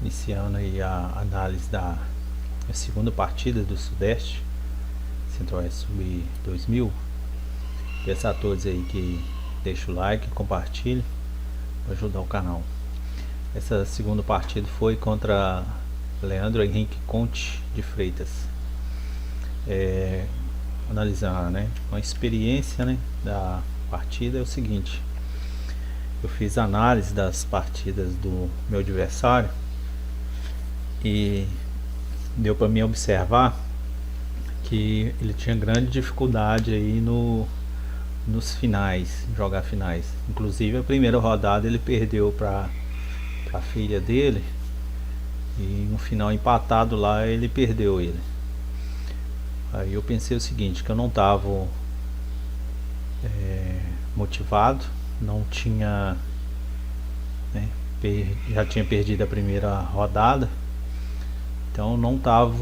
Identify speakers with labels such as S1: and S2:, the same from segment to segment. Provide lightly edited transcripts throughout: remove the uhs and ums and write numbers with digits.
S1: Iniciando aí a análise da segunda partida do Sudeste Centro-Oeste Sub 2000. Peço a todos aí que deixem o like, compartilhem para ajudar o canal. Essa segunda partida foi contra Leandro Henrique Conte de Freitas. Analisar, né, uma experiência, né, da partida é o seguinte: eu fiz análise das partidas do meu adversário e deu para mim observar que ele tinha grande dificuldade aí nos finais, jogar finais. Inclusive a primeira rodada ele perdeu para a filha dele e no final empatado lá ele perdeu ele. Aí eu pensei o seguinte, que eu não estava motivado, não tinha, né, já tinha perdido a primeira rodada, então não estava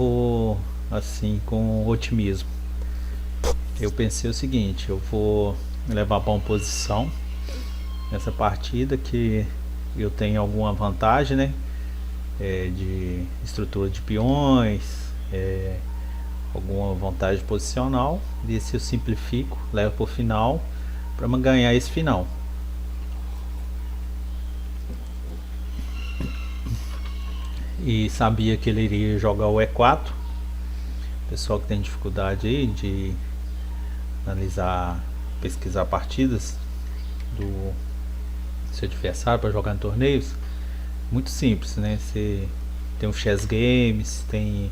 S1: assim com otimismo. Eu pensei o seguinte: eu vou levar para uma posição nessa partida que eu tenho alguma vantagem, né, de estrutura de peões, alguma vantagem posicional. E se eu simplifico, levo para o final para ganhar esse final. E sabia que ele iria jogar o E4. Pessoal que tem dificuldade aí de analisar, pesquisar partidas do seu adversário para jogar em torneios, muito simples, né? Você tem o Chess Games, tem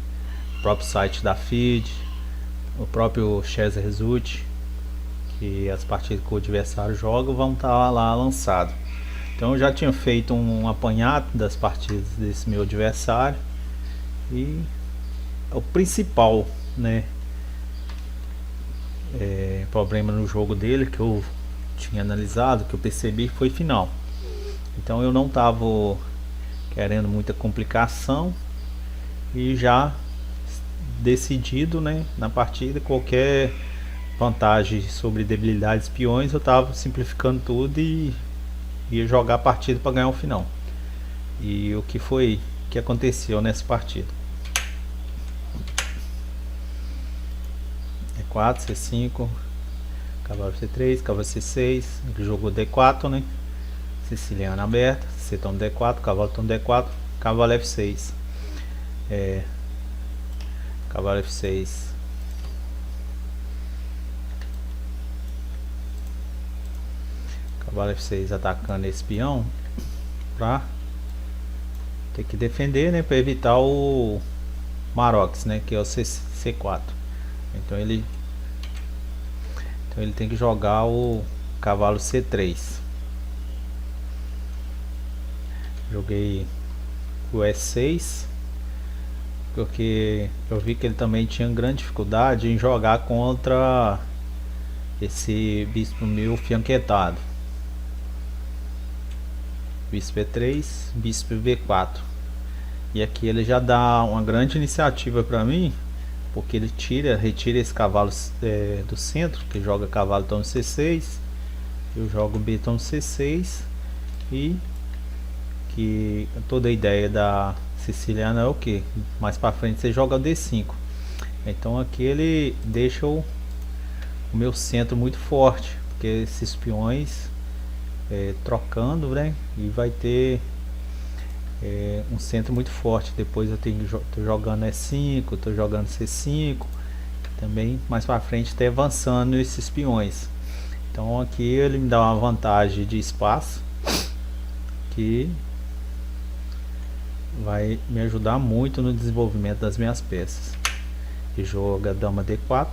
S1: o próprio site da FIDE, o próprio Chess Result, que as partidas que o adversário joga vão estar lá lançado. Então eu já tinha feito um apanhado das partidas desse meu adversário e o principal, né, problema no jogo dele que eu tinha analisado, que eu percebi, foi final. Então eu não estava querendo muita complicação e já decidido, né, na partida, qualquer vantagem sobre debilidades peões, eu estava simplificando tudo e ia jogar a partida para ganhar o final. E o que foi que aconteceu nessa partida? E4, C5, cavalo C3, cavalo C6, ele jogou D4, né? Siciliana aberta, C toma D4, cavalo toma D4, cavalo F6, cavalo F6, cavalo F6 atacando esse peão para ter que defender, né, para evitar o Marox, né, que é o C4. Então ele tem que jogar o cavalo C3. Joguei o E6 porque eu vi que ele também tinha grande dificuldade em jogar contra esse bispo meu fianquetado. Bispo E3, bispo V4. E aqui ele já dá uma grande iniciativa para mim, porque ele retira esse cavalo do centro, que joga cavalo toma C6, eu jogo B toma C6, e que toda a ideia da siciliana é o que? Mais para frente você joga o D5. Então aqui ele deixa o meu centro muito forte, porque esses peões trocando, né, e vai ter um centro muito forte. Depois eu tô jogando E5, tô jogando C5, também mais para frente tá avançando esses peões. Então aqui ele me dá uma vantagem de espaço que vai me ajudar muito no desenvolvimento das minhas peças. E joga dama D4,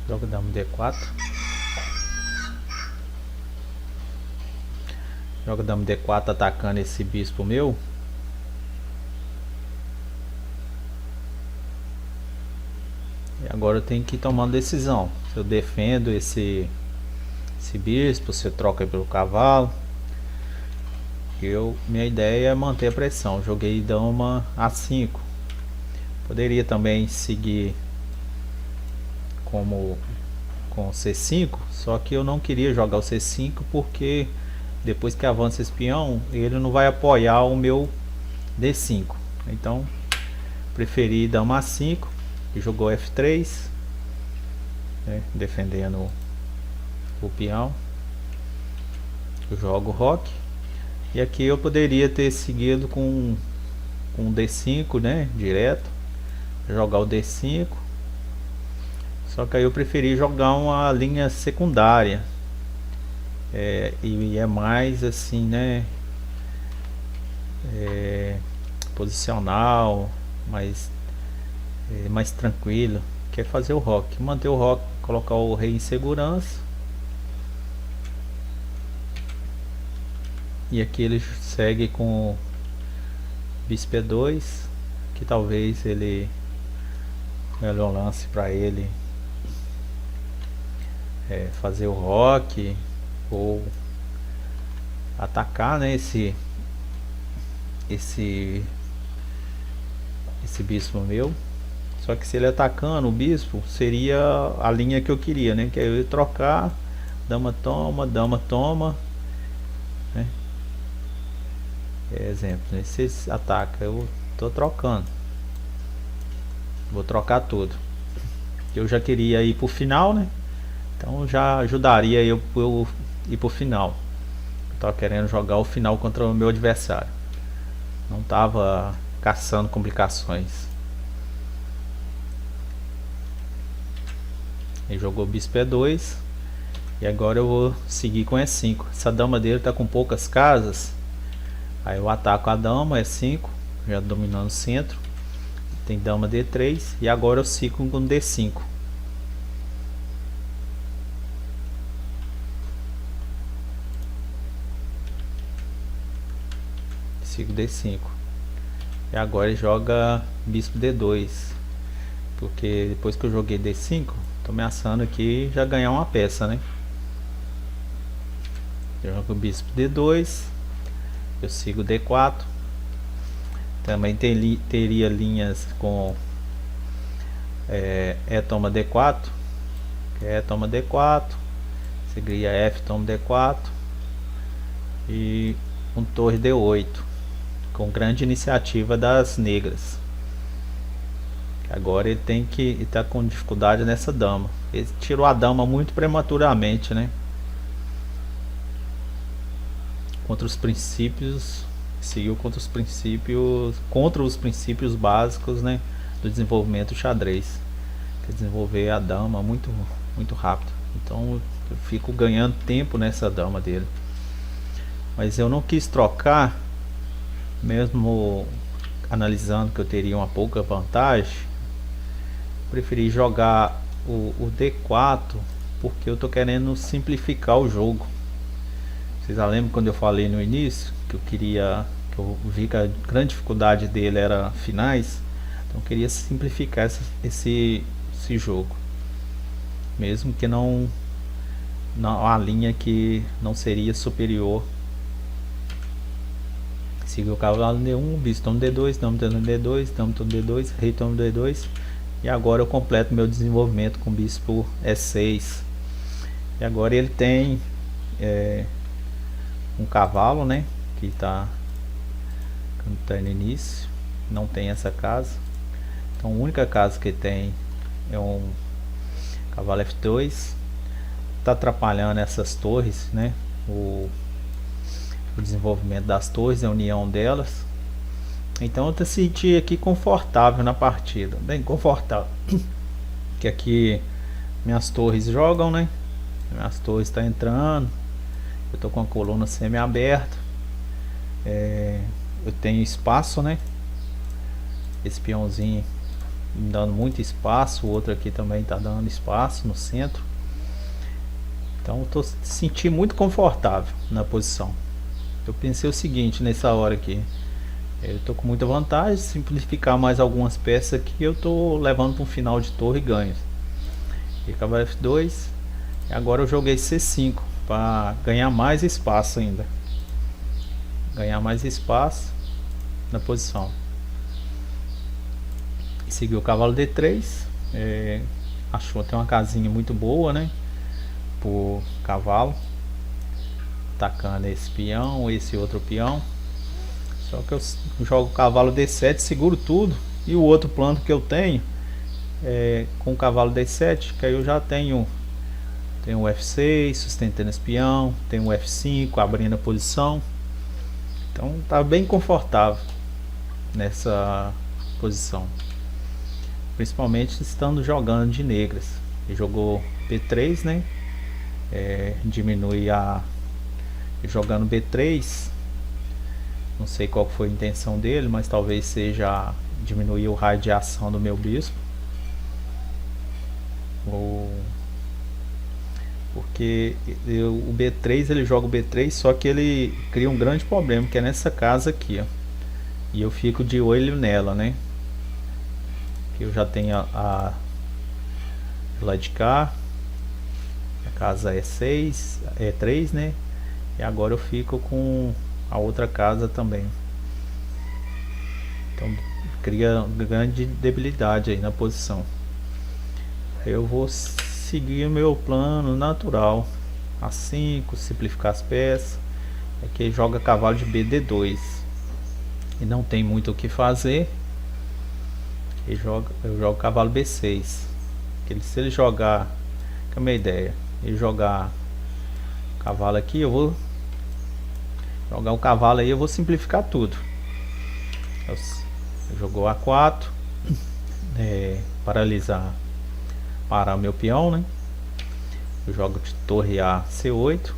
S1: joga dama D4, joga dama D4 atacando esse bispo meu. E agora eu tenho que tomar uma decisão: se eu defendo esse esse bispo, você troca pelo cavalo. Minha ideia é manter a pressão. Joguei dama A5. Poderia também seguir como com C5, só que eu não queria jogar o C5 porque depois que avança esse peão, ele não vai apoiar o meu D5. Então preferi dama A5 e jogou F3, né, defendendo o peão. Eu jogo roque. E aqui eu poderia ter seguido com D5, né, direto, jogar o D5. Só que aí eu preferi jogar uma linha secundária, e é mais assim, né, posicional, mais tranquilo, que é fazer o roque, manter o roque, colocar o rei em segurança. E aqui ele segue com bispo E2, que talvez ele melhor lance para ele fazer o roque ou atacar, né, esse bispo meu. Só que se ele atacando o bispo, seria a linha que eu queria, né, que eu ia trocar, dama toma, né? Exemplo, né? Se ataca, eu tô trocando, vou trocar tudo. Eu já queria ir pro final, né? Então já ajudaria eu ir pro final. Eu tava querendo jogar o final contra o meu adversário, não tava caçando complicações. Ele jogou bispo E2 e agora eu vou seguir com E5. Essa dama dele tá com poucas casas, aí eu ataco a dama E5, já dominando o centro. Tem dama D3 e agora eu sigo com D5. Sigo D5. E agora ele joga bispo D2, porque depois que eu joguei D5, tô ameaçando aqui já ganhar uma peça, né? Eu jogo bispo D2, eu sigo D4. Também teria linhas com E toma D4, E toma D4, seguiria F toma D4 e um torre D8, com grande iniciativa das negras. Agora ele tem que estar com dificuldade nessa dama. Ele tirou a dama muito prematuramente, né? Contra os princípios, seguiu contra os princípios básicos, né, do desenvolvimento do xadrez, que é desenvolver a dama muito rápido. Então eu fico ganhando tempo nessa dama dele. Mas eu não quis trocar, mesmo analisando que eu teria uma pouca vantagem. Preferi jogar o D4 porque eu tô querendo simplificar o jogo. Vocês já lembram quando eu falei no início que eu vi que a grande dificuldade dele era finais? Então eu queria simplificar esse jogo, mesmo que não a linha que não seria superior. Siga o cavalo D1, bispo toma D2, dama toma D2, dama toma D2, rei toma D2. E agora eu completo meu desenvolvimento com bispo E6. E agora ele tem um cavalo, né, que está no início, não tem essa casa. Então a única casa que tem é um cavalo F2. Está atrapalhando essas torres, né, o desenvolvimento das torres, a união delas. Então eu te senti aqui confortável na partida, bem confortável. Que aqui minhas torres jogam, né? Minhas torres estão entrando. Eu tô com a coluna semi aberta. Eu tenho espaço, né? Esse peãozinho dando muito espaço. O outro aqui também tá dando espaço no centro. Então eu tô sentindo muito confortável na posição. Eu pensei o seguinte nessa hora aqui: eu tô com muita vantagem, simplificar mais algumas peças aqui, eu tô levando para um final de torre e ganho. E cavalo F2. E agora eu joguei C5 para ganhar mais espaço ainda. Ganhar mais espaço na posição. E seguiu o cavalo D3. Achou até uma casinha muito boa, né? Por cavalo. Atacando esse peão, esse outro peão. Só que eu jogo o cavalo D7, seguro tudo. E o outro plano que eu tenho com o cavalo D7, que aí eu já tenho o F6 sustentando esse peão, tenho o F5 abrindo a posição. Então tá bem confortável nessa posição, principalmente estando jogando de negras. Ele jogou B3, né? Diminui jogando B3. Não sei qual foi a intenção dele, mas talvez seja diminuir o raio de ação do meu bispo. Porque o B3, ele joga o B3, só que ele cria um grande problema, que é nessa casa aqui, ó. E eu fico de olho nela, né? Que eu já tenho a lá de cá, a casa é 6, é 3, né? E agora eu fico com a outra casa também. Então cria grande debilidade aí na posição. Eu vou seguir o meu plano natural. A5, simplificar as peças. Aqui joga cavalo de BD2. E não tem muito o que fazer. Eu jogo cavalo B6. Se ele jogar, que é a minha ideia, ele jogar cavalo aqui, eu vou jogar o cavalo aí, eu vou simplificar tudo. Jogou A4, paralisar, parar o meu peão, né? Eu jogo de torre A C8,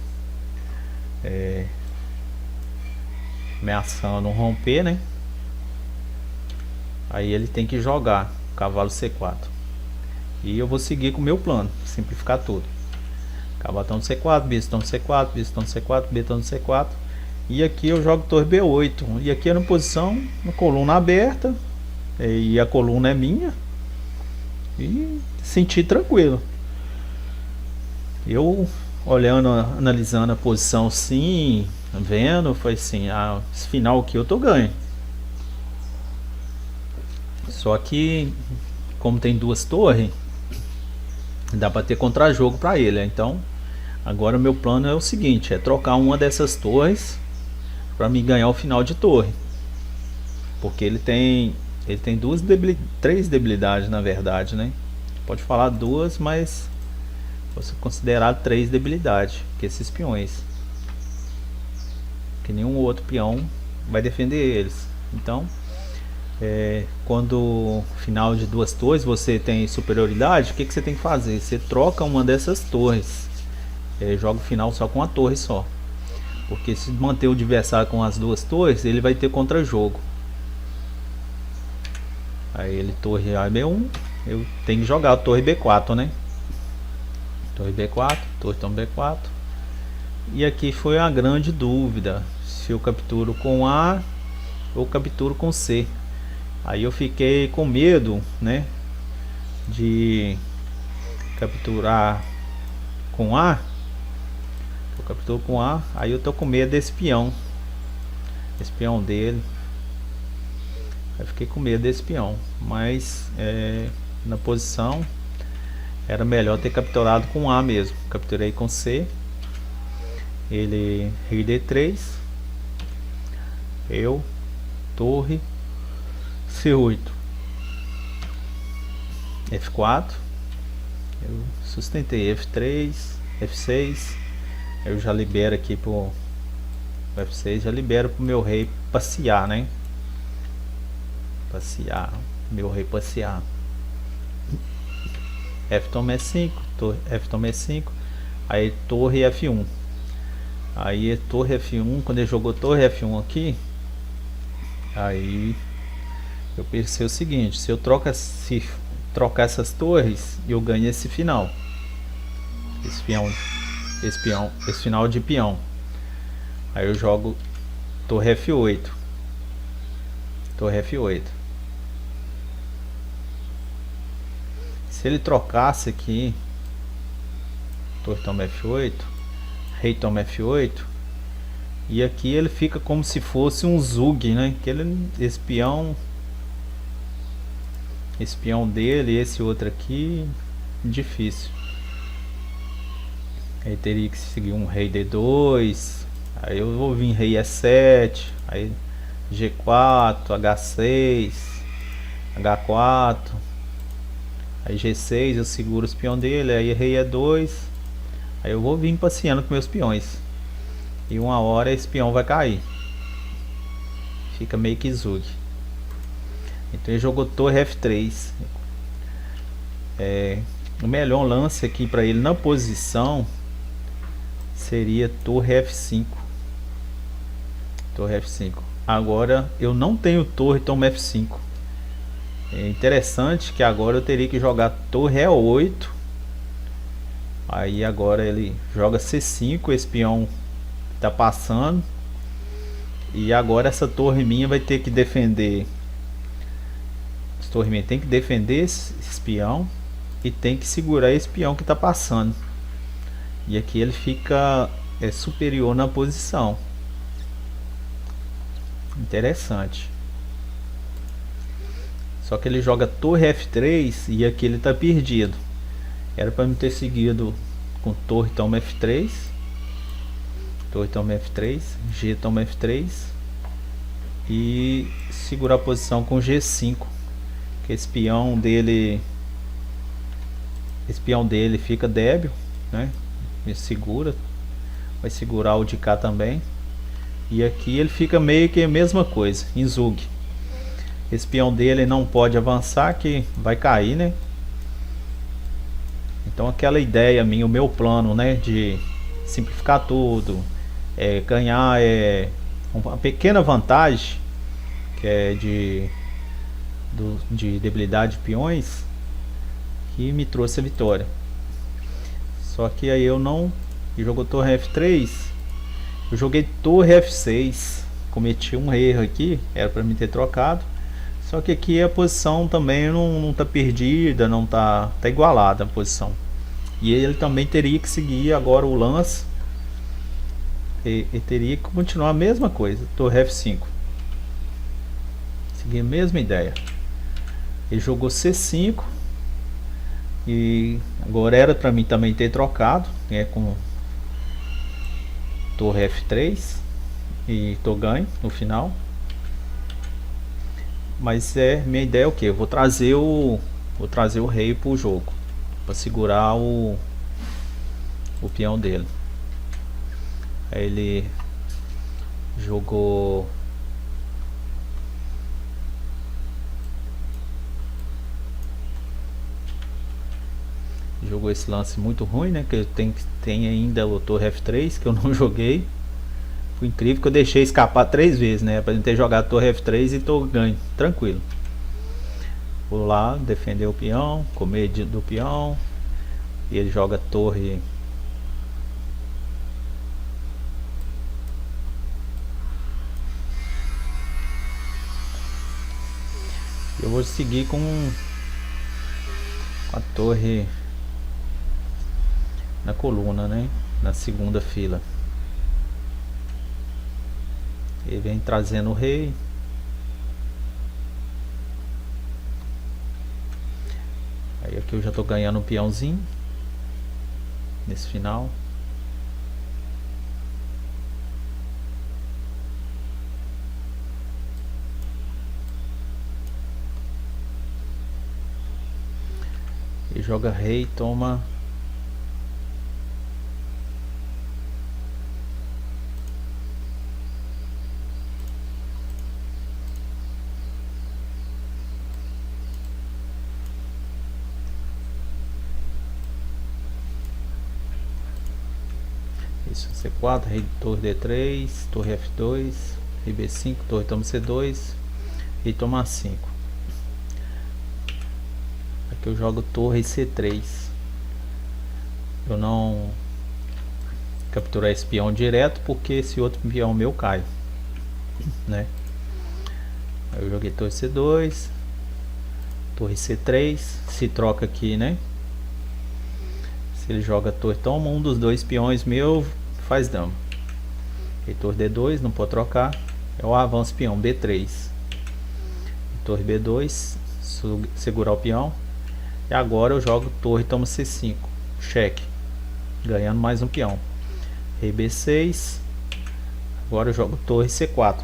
S1: ameaçando um romper, né? Aí ele tem que jogar cavalo C4. E eu vou seguir com o meu plano, simplificar tudo. Cavalão no C4, bispo no C4, bispo no C4, betão no C4. E aqui eu jogo torre B8. E aqui é na posição, uma coluna aberta. E a coluna é minha. E senti tranquilo. Eu olhando, analisando a posição sim, vendo, foi assim, esse final aqui eu tô ganho. Só que como tem duas torres, dá para ter contra-jogo para ele. Então agora o meu plano é o seguinte, é trocar uma dessas torres para me ganhar o final de torre. Porque ele tem três debilidades na verdade, né? Pode falar duas, mas você considerar três debilidades, que esses peões, que nenhum outro peão vai defender eles. Então quando final de duas torres você tem superioridade, o que você tem que fazer? Você troca uma dessas torres, joga o final só com a torre só, porque se manter o adversário com as duas torres, ele vai ter contra-jogo. Aí ele torre A B1, eu tenho que jogar a torre B4, né? Torre B4, torre então B4. E aqui foi a grande dúvida, se eu capturo com A ou capturo com C. Aí eu fiquei com medo, né, de capturar com A. Eu capturo com A, aí eu tô com medo desse peão, esse peão dele. Eu fiquei com medo desse peão, mas na posição era melhor ter capturado com A mesmo. Capturei com C, ele rei D3, eu torre C8, F4, eu sustentei F3, F6, eu já libero aqui pro F6, já libero pro meu rei passear, né? Passear, meu rei passear. F toma E5, F toma E5, aí torre F1. Aí torre F1, quando ele jogou torre F1 aqui, aí eu pensei o seguinte, se eu trocar essas torres, eu ganho esse final. Esse final de peão. Aí eu jogo torre F8. Torre F8. Se ele trocasse aqui, torre toma F8, rei toma F8. E aqui ele fica como se fosse um zug, né? Aquele espião dele, esse outro aqui, difícil. Aí teria que seguir um rei D2. Aí eu vou vir rei E7. Aí G4, H6, H4. Aí G6 eu seguro os peões dele. Aí rei E2. Aí eu vou vir passeando com meus peões. E uma hora esse peão vai cair. Fica meio que zug. Então ele jogou torre F3. O melhor lance aqui para ele na posição seria torre F5. Torre F5. Agora eu não tenho torre, toma F5. É interessante que agora eu teria que jogar torre E8. Aí agora ele joga C5, esse peão tá passando. E agora essa torre minha vai ter que defender. Essa torre minha tem que defender esse peão e tem que segurar esse peão que tá passando. E aqui ele fica superior na posição. Interessante. Só que ele joga torre F3 e aqui ele tá perdido. Era para me ter seguido com torre toma F3. Torre toma F3, G toma F3 e segurar a posição com G5. Que esse peão dele fica débil, né? Ele segura, vai segurar o de cá também. E aqui ele fica meio que a mesma coisa, em zug. Esse peão dele não pode avançar, que vai cair, né? Então aquela ideia minha, o meu plano, né, de simplificar tudo, ganhar uma pequena vantagem, que é de debilidade de peões, que me trouxe a vitória. Só que aí eu jogou torre F3, eu joguei torre F6, cometi um erro aqui, era para mim ter trocado. Só que aqui a posição também não tá perdida, não tá igualada a posição. E ele também teria que seguir agora o lance. E teria que continuar a mesma coisa, torre F5. Seguir a mesma ideia. Ele jogou C5. E agora era para mim também ter trocado, com torre F3. E tô ganho no final. Mas minha ideia é o que? Eu vou trazer o rei pro jogo, para segurar o peão dele. Aí ele jogou esse lance muito ruim, né? Que tem ainda o torre F3 que eu não joguei. Foi incrível que eu deixei escapar 3 vezes, né? Pra gente ter jogado torre F3 e tô ganho, tranquilo. Vou lá defender o peão, comer do peão. E ele joga torre. Eu vou seguir com a torre na coluna, né? Na segunda fila. Ele vem trazendo o rei. Aí aqui eu já tô ganhando um peãozinho nesse final. Ele joga rei, toma. Isso, C4, rei, torre D3, torre F2, rei B5, torre toma C2, rei toma A5. Aqui eu jogo torre C3. Eu não capturar esse peão direto, porque esse outro peão meu cai, né? Aí eu joguei torre C2, torre C3, se troca aqui, né? Se ele joga torre, toma um dos dois peões meu, faz dama. Rei torre D2, não pode trocar. É o avanço peão B3. Torre B2, segurar o peão. E agora eu jogo torre, toma C5, cheque, ganhando mais um peão. Rei B6. Agora eu jogo torre C4.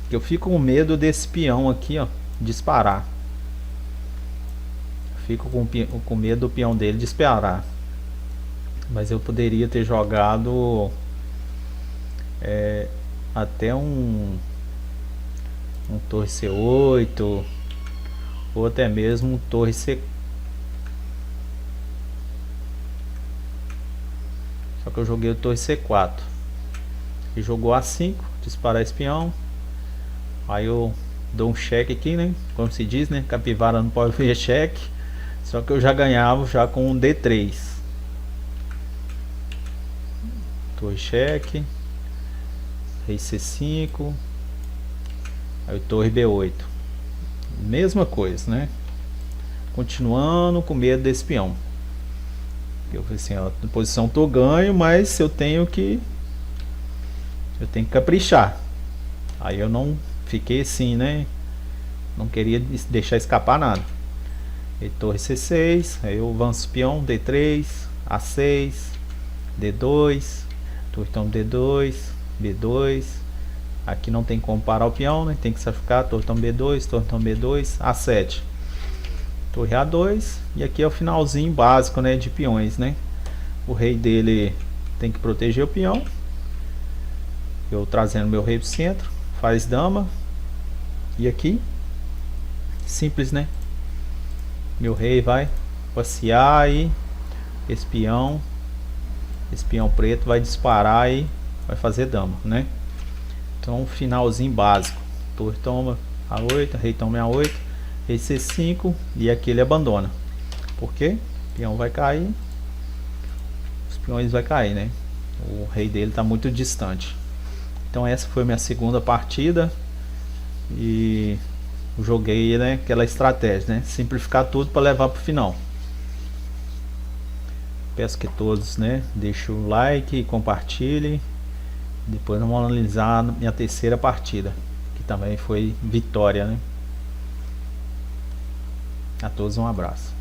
S1: Eu fico com medo desse peão aqui, ó, disparar. Fico com medo do peão dele disparar. Mas eu poderia ter jogado até um torre C8 ou até mesmo torre C. Só que eu joguei o torre C4 e jogou A5, disparar esse peão. Aí eu dou um cheque aqui, né? Como se diz, né? Capivara não pode ver cheque. Só que eu já ganhava já com um D3. Torre cheque. Rei C5. Aí torre B8. Mesma coisa, né? Continuando com medo desse peão. Eu falei assim, ó, na posição tô ganho, mas eu tenho que caprichar. Aí eu não fiquei assim, né? Não queria deixar escapar nada. E torre C6, aí eu avanço peão D3, A6, D2, torre toma D2, B2. Aqui não tem como parar o peão, né? Tem que sacrificar, torre toma B2, torre toma B2, A7. Torre A2, e aqui é o finalzinho básico, né, de peões, né? O rei dele tem que proteger o peão. Eu trazendo meu rei pro centro, faz dama. E aqui, simples, né? Meu rei vai passear e esse peão preto vai disparar e vai fazer dama, né? Então, finalzinho básico. Torre toma A8, rei toma A8, rei C5 e aqui ele abandona. Por quê? O peão vai cair. Os peões vai cair, né? O rei dele está muito distante. Então essa foi minha segunda partida. E joguei, né, aquela estratégia, né? Simplificar tudo para levar para o final. Peço que todos, né, deixem o like e compartilhem. Depois vamos analisar minha terceira partida, que também foi vitória, né? A todos um abraço.